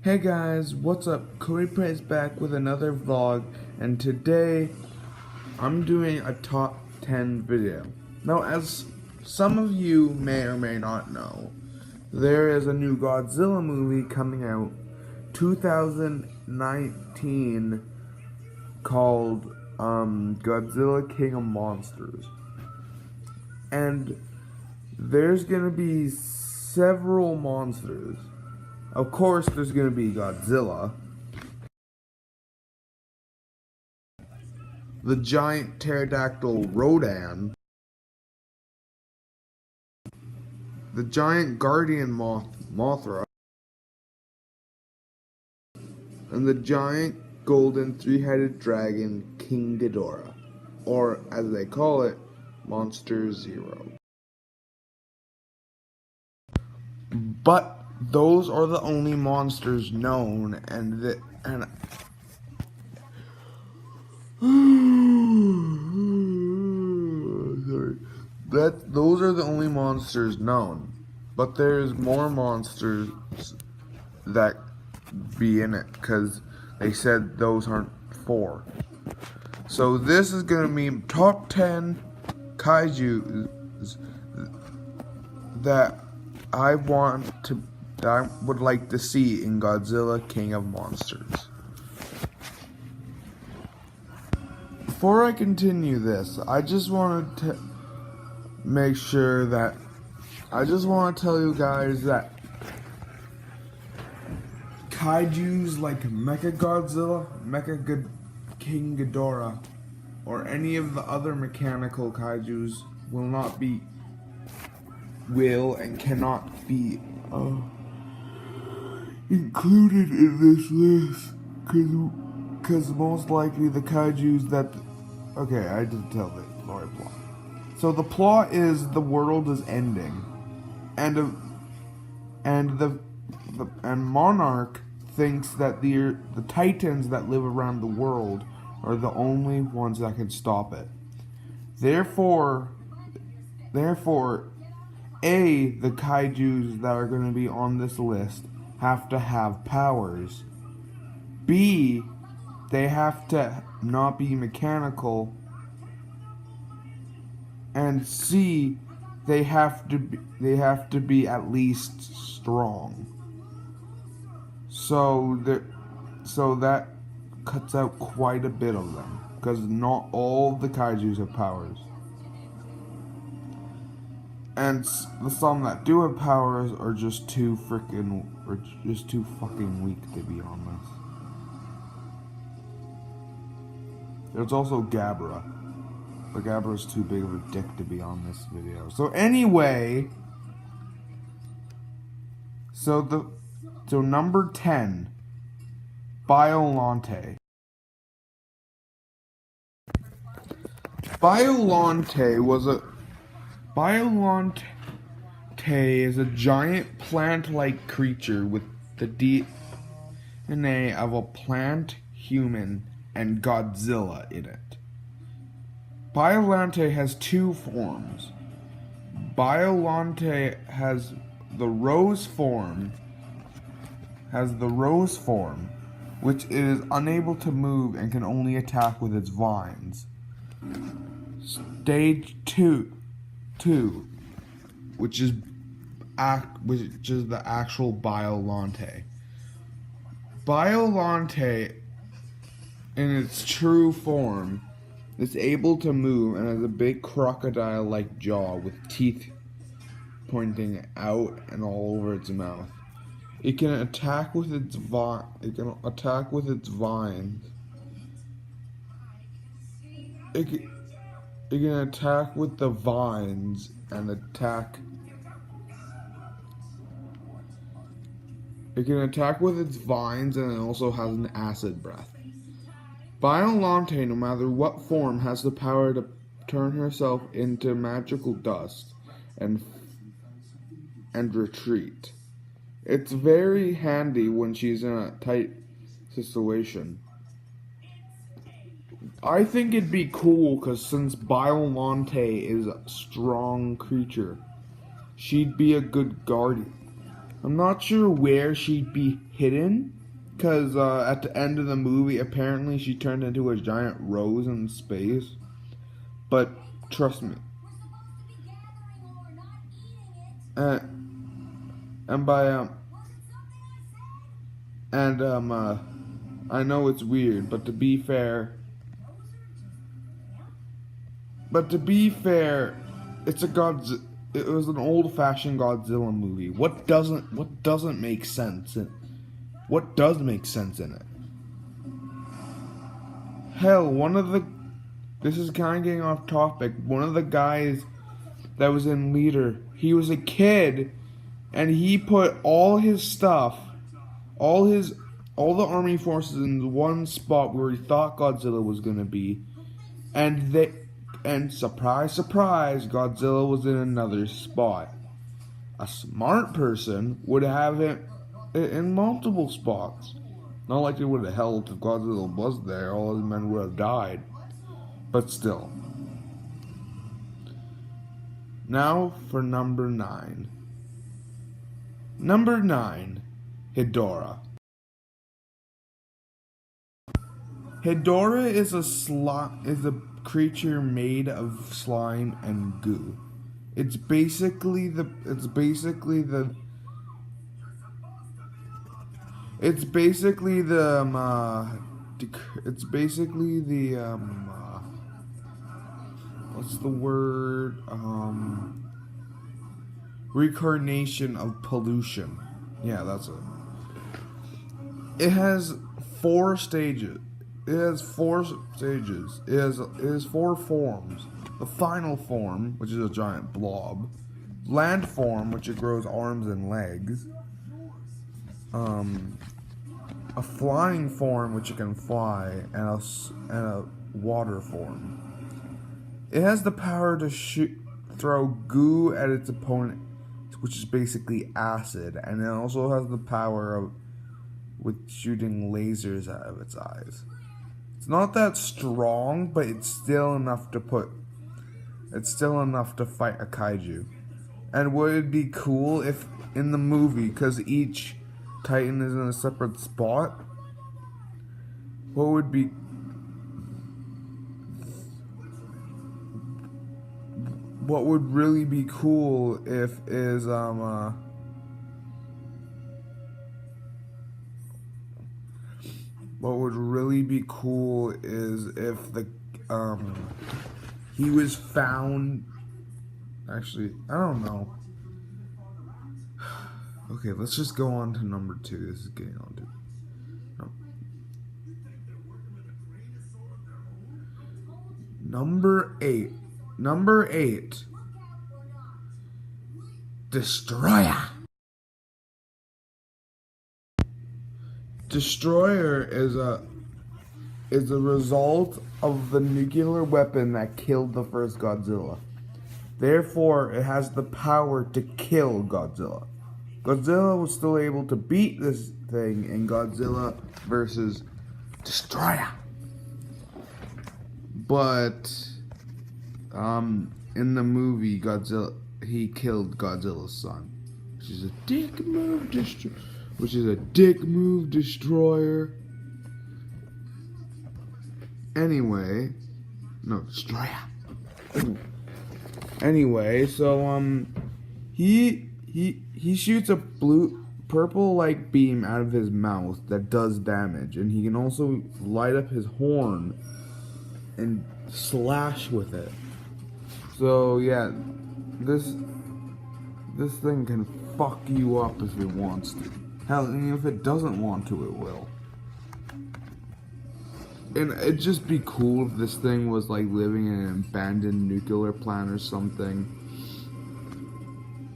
Hey guys, what's up? Cody Praise back with another vlog, and today I'm doing a top 10 video. Now, as some of you may or may not know, there is a new Godzilla movie coming out 2019 called Godzilla King of Monsters. And there's gonna be several monsters. Of course, there's going to be Godzilla, the giant pterodactyl Rodan, the giant guardian Mothra, and the giant golden three-headed dragon King Ghidorah, or as they call it, Monster Zero. But those are the only monsters known, those are the only monsters known. But there's more monsters that be in it, because they said those aren't 4. So this is gonna be top 10 kaijus that I would like to see in Godzilla King of Monsters. Before I continue this, I just wanted to make sure that I just want to tell you guys that kaijus like Mechagodzilla, King Ghidorah, or any of the other mechanical kaijus will and cannot be included in this list, because most likely the kaijus that... Okay, I didn't tell the right plot. So the plot is the world is ending, and Monarch thinks that the titans that live around the world are the only ones that can stop it. Therefore, the kaijus that are going to be on this list have to have powers. B, they have to not be mechanical. And C, they have to be at least strong. So that cuts out quite a bit of them, because not all the kaijus have powers. And the some that do have powers are just too fucking weak to be on this. There's also Gabra. But Gabra's too big of a dick to be on this video. So anyway, so number 10, Biollante. Biollante is a giant plant-like creature with the DNA of a plant, human, and Godzilla in it. Biollante has 2 forms. Biollante has the rose form, which it is unable to move and can only attack with its vines. Stage 2, which is the actual Biollante. Biollante, in its true form, is able to move and has a big crocodile-like jaw with teeth pointing out and all over its mouth. It can attack with its vines. It can attack with its vines and attack. It can attack with its vines, and it also has an acid breath. Biollante, no matter what form, has the power to turn herself into magical dust and retreat. It's very handy when she's in a tight situation. I think it'd be cool, because since Biollante is a strong creature, she'd be a good guardian. I'm not sure where she'd be hidden, because at the end of the movie, apparently she turned into a giant rose in space. But trust me, uh, and by I know it's weird, but to be fair, it's a It was an old-fashioned Godzilla movie. What doesn't make sense? What does make sense in it? Hell, this is kind of getting off topic. One of the guys that was in Leader, he was a kid, and he put all his stuff, all the army forces in one spot where he thought Godzilla was gonna be, and surprise, surprise, Godzilla was in another spot. A smart person would have it in multiple spots. Not like it would have helped if Godzilla was there, all his men would have died. But still. Now for number 9. Number 9, Hedorah. Hedorah is a creature made of slime and goo. It's basically the what's the word? Reincarnation of pollution. Yeah, that's it. It has 4 stages. It has 4 stages. It has 4 forms. The final form, which is a giant blob. Land form, which it grows arms and legs. A flying form, which it can fly, and a water form. It has the power to throw goo at its opponent, which is basically acid, and it also has the power with shooting lasers out of its eyes. It's not that strong, but it's still enough to fight a kaiju. And would it be cool if in the movie, because each Titan is in a separate spot, what would really be cool if is what would really be cool is if he was found. Actually, I don't know. Okay, let's just go on to number 2. This is getting on to Number 8. Number 8. Destroyer. Destroyer is a result of the nuclear weapon that killed the first Godzilla. Therefore, it has the power to kill Godzilla. Godzilla was still able to beat this thing in Godzilla versus Destroyer. But in the movie, he killed Godzilla's son, which is a dick move, Destroyer. Anyway, no, Destroyer. Anyway, so he shoots a purple like beam out of his mouth that does damage, and he can also light up his horn and slash with it. So yeah, this thing can fuck you up if it wants to. Hell, and if it doesn't want to, it will. And it'd just be cool if this thing was like living in an abandoned nuclear plant or something.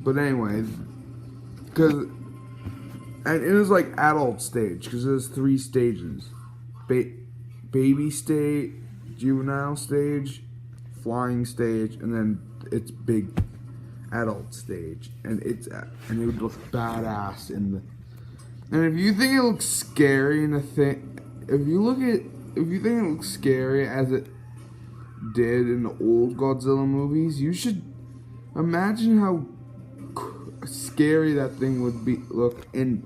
But anyways, and it was like adult stage, because there's 3 stages. Baby stage, juvenile stage, flying stage, and then it's big adult stage. And it would look badass in the... And if you think it looks scary if you think it looks scary as it did in the old Godzilla movies, you should imagine scary that thing would be look in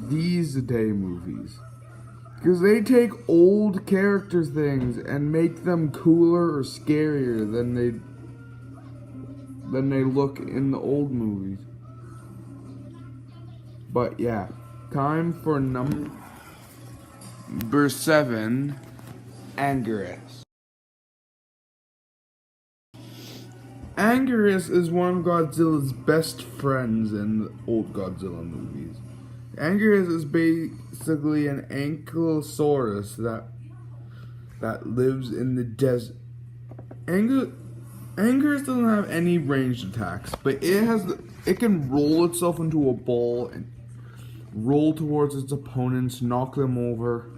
these day movies. Because they take old character things and make them cooler or scarier than they look in the old movies. But yeah, time for number 7, Anguirus. Anguirus is one of Godzilla's best friends in the old Godzilla movies. Anguirus is basically an ankylosaurus that lives in the desert. Anguirus doesn't have any ranged attacks, but it can roll itself into a ball and roll towards its opponents, knock them over.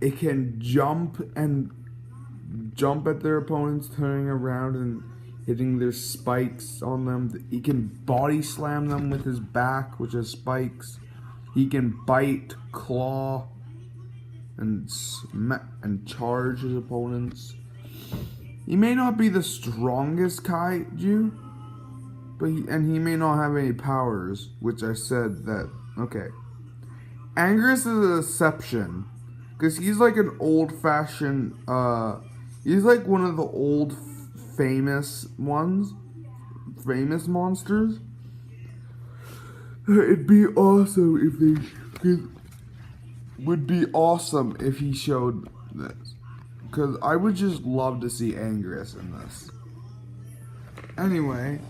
It can jump at their opponents, turning around and hitting their spikes on them. He can body slam them with his back, which has spikes. He can bite, claw, and charge his opponents. He may not be the strongest kaiju, but he may not have any powers, which I said that, okay. Anguirus is an exception, because he's like an old-fashioned, he's like one of the old famous monsters. It'd be awesome if he showed this. Because I would just love to see Anguirus in this. Anyway,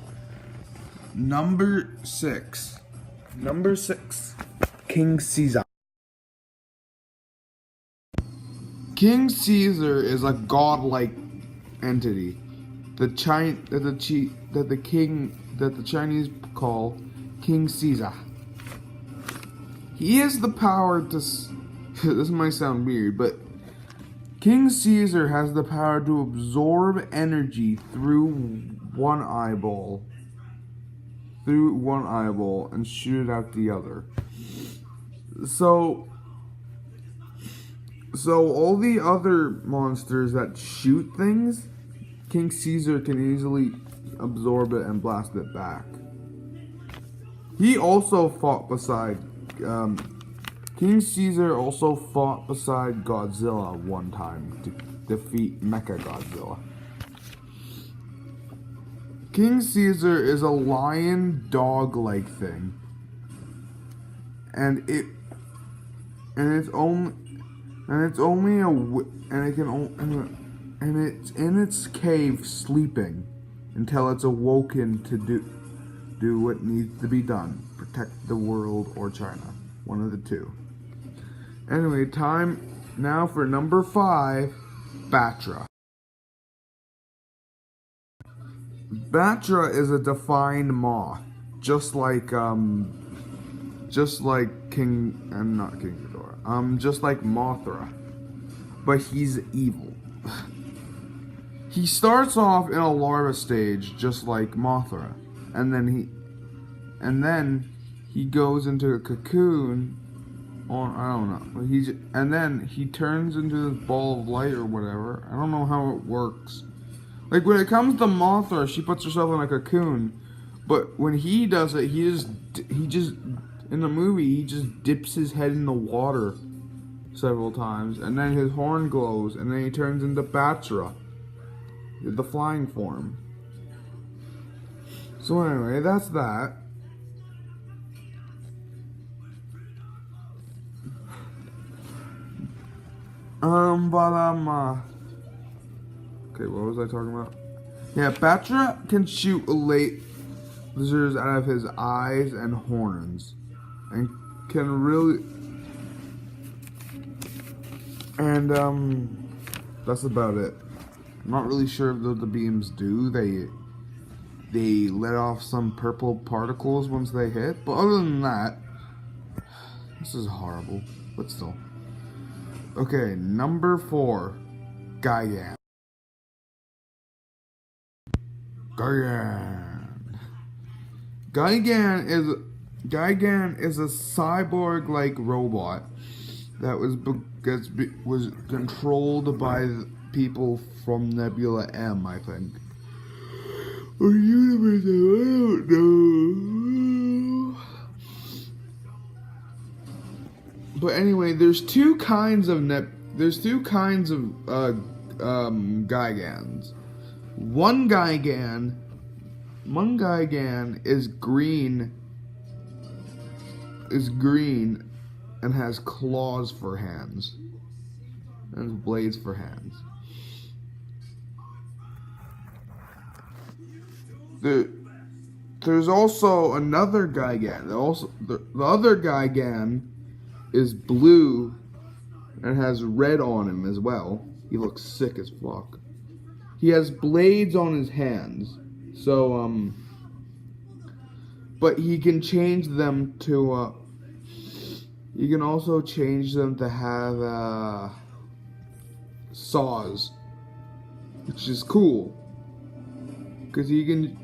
number 6, King Caesar. King Caesar is a godlike entity. The Chinese call King Caesar. He has the power to. This might sound weird, but King Caesar has the power to absorb energy through one eyeball, and shoot it out the other. So all the other monsters that shoot things, King Caesar can easily absorb it and blast it back. He also fought beside King Caesar also fought beside Godzilla one time to defeat Mechagodzilla. King Caesar is a lion dog-like thing, and it's in its cave sleeping until it's awoken to do what needs to be done. Protect the world or China. One of the two. Anyway, time now for number 5, Batra. Batra is a defined moth, just like Mothra, but he's evil. He starts off in a larva stage, just like Mothra, and then he goes into a cocoon. I don't know. And then he turns into this ball of light or whatever. I don't know how it works. Like when it comes to Mothra, she puts herself in a cocoon, but when he does it, he just in the movie he just dips his head in the water several times, and then his horn glows, and then he turns into Batra, the flying form. So anyway, that's that. Okay, what was I talking about? Yeah, Batra can shoot lasers out of his eyes and horns, and can really, and that's about it. I'm not really sure what the beams do. They let off some purple particles once they hit, but other than that, this is horrible, but still. Okay, number 4, Gigan. Gigan is a cyborg-like robot that was controlled by people from Nebula M, I think. or universe, I don't know. But anyway, there's two kinds of Gigans. One Gigan is green and has claws for hands and blades for hands. There's also another Gigan. The other Gigan is blue and has red on him as well. He looks sick as fuck. He has blades on his hands. So but he can change them to you can also change them to have saws, which is cool, because he can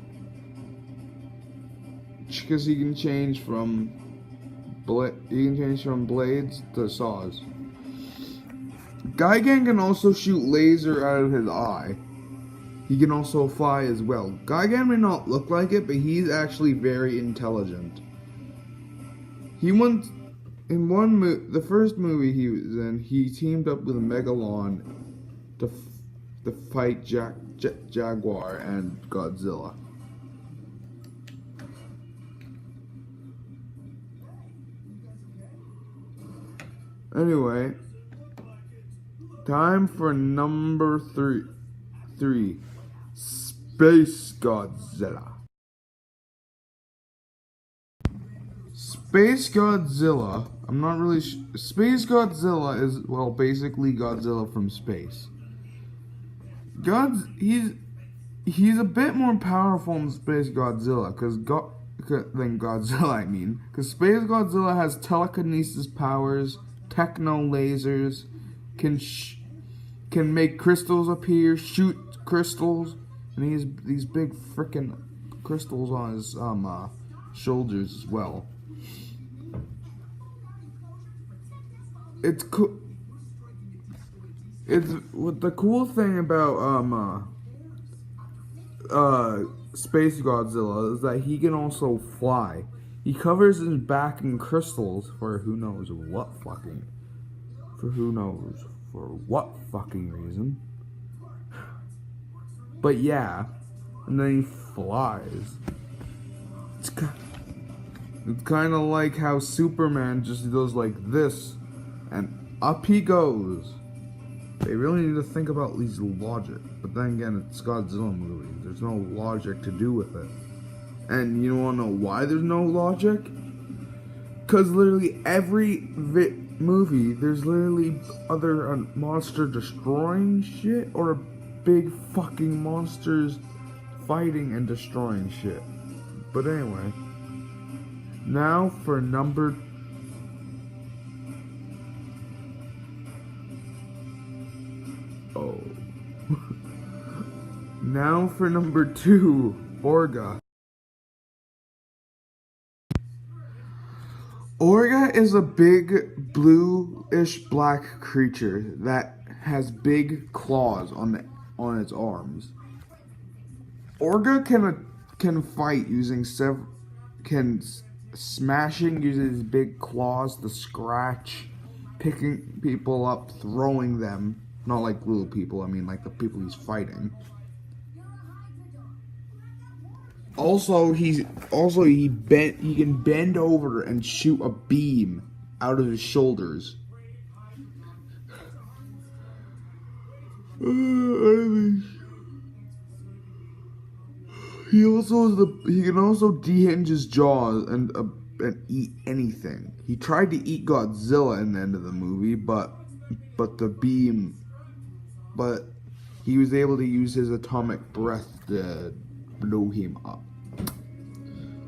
change from blades to saws. Gigan can also shoot laser out of his eye. He can also fly as well. Gigan may not look like it, but he's actually very intelligent. The first movie he was in, he teamed up with Megalon to fight Jaguar and Godzilla. Anyway, time for number three. Space Godzilla. Space Godzilla, I'm not really Space Godzilla is, well, basically Godzilla from space. He's a bit more powerful than Space Godzilla, than Godzilla, I mean. Because Space Godzilla has telekinesis powers, techno lasers, can make crystals appear, shoot crystals, and he has these big frickin' crystals on his shoulders as well. It's cool. It's what the cool thing about Space Godzilla is that he can also fly. He covers his back in crystals for who knows what fucking reason. But yeah, and then he flies. It's kind of like how Superman just does like this, and up he goes. They really need to think about these logic. But then again, it's Godzilla movie. There's no logic to do with it. And you wanna know why there's no logic? Because literally every movie, there's literally either a monster destroying shit or a big fucking monsters fighting and destroying shit. But anyway, now for number now for number 2, Orga. Orga is a big bluish black creature that has big claws on its arms. Orga can fight using smashing using his big claws to scratch, picking people up, throwing them. Not like little people, I mean like the people he's fighting. Also, he can bend over and shoot a beam out of his shoulders. He can also dehinge his jaws and eat anything. He tried to eat Godzilla in the end of the movie, but he was able to use his atomic breath to blow him up.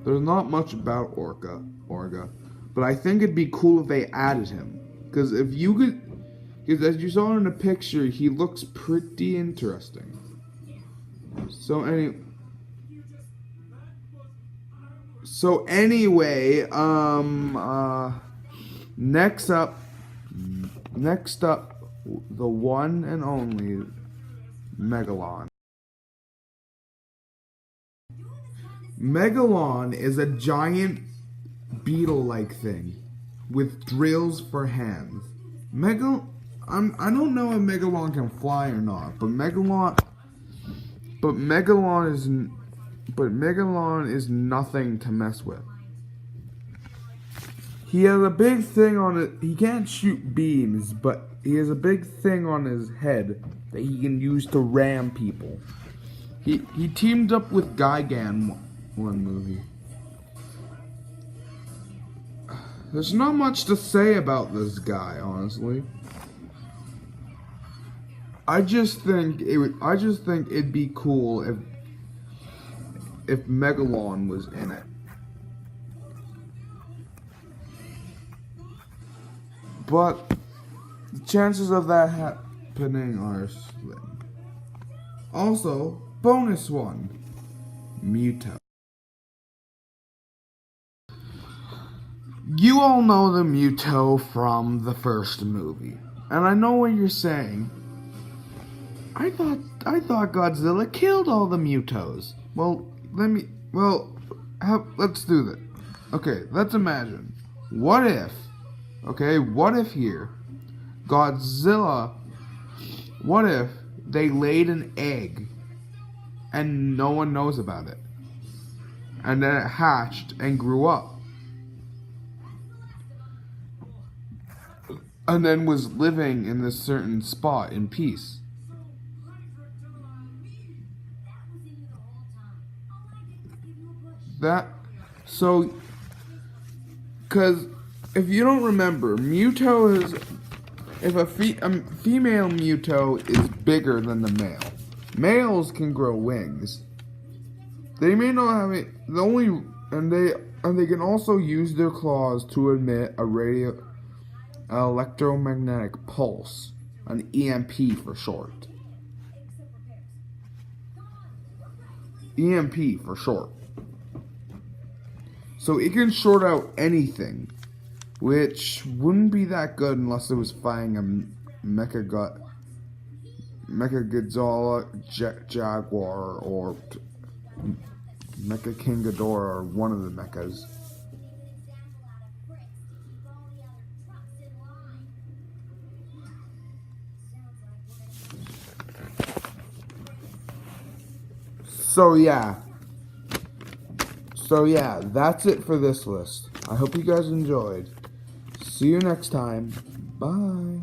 There's not much about Orga, but I think it'd be cool if they added him. Because as you saw in the picture, he looks pretty interesting. So anyway, next up, the one and only Megalon. Megalon is a giant beetle-like thing with drills for hands. I don't know if Megalon can fly or not, but Megalon is nothing to mess with. He has a big thing on it. He can't shoot beams, but he has a big thing on his head that he can use to ram people. He teamed up with Gigan one movie. There's not much to say about this guy, honestly. I just think it'd be cool if Megalon was in it. But the chances of that happening are slim. Also, bonus one, Muto. You all know the Muto from the first movie, and I know what you're saying. I thought Godzilla killed all the Mutos. Well, let's do that. Okay, let's imagine. What if here, Godzilla, what if they laid an egg and no one knows about it? And then it hatched and grew up. And then was living in this certain spot in peace. Because if you don't remember, Muto is, if a female Muto is bigger than the male. Males can grow wings. They may not have it. And they can also use their claws to emit an electromagnetic pulse, an EMP for short. EMP for short. So it can short out anything, which wouldn't be that good unless it was fighting a Mecha Godzilla, Jaguar, or Mecha King Ghidorah, or one of the mechas. So yeah, that's it for this list. I hope you guys enjoyed. See you next time. Bye.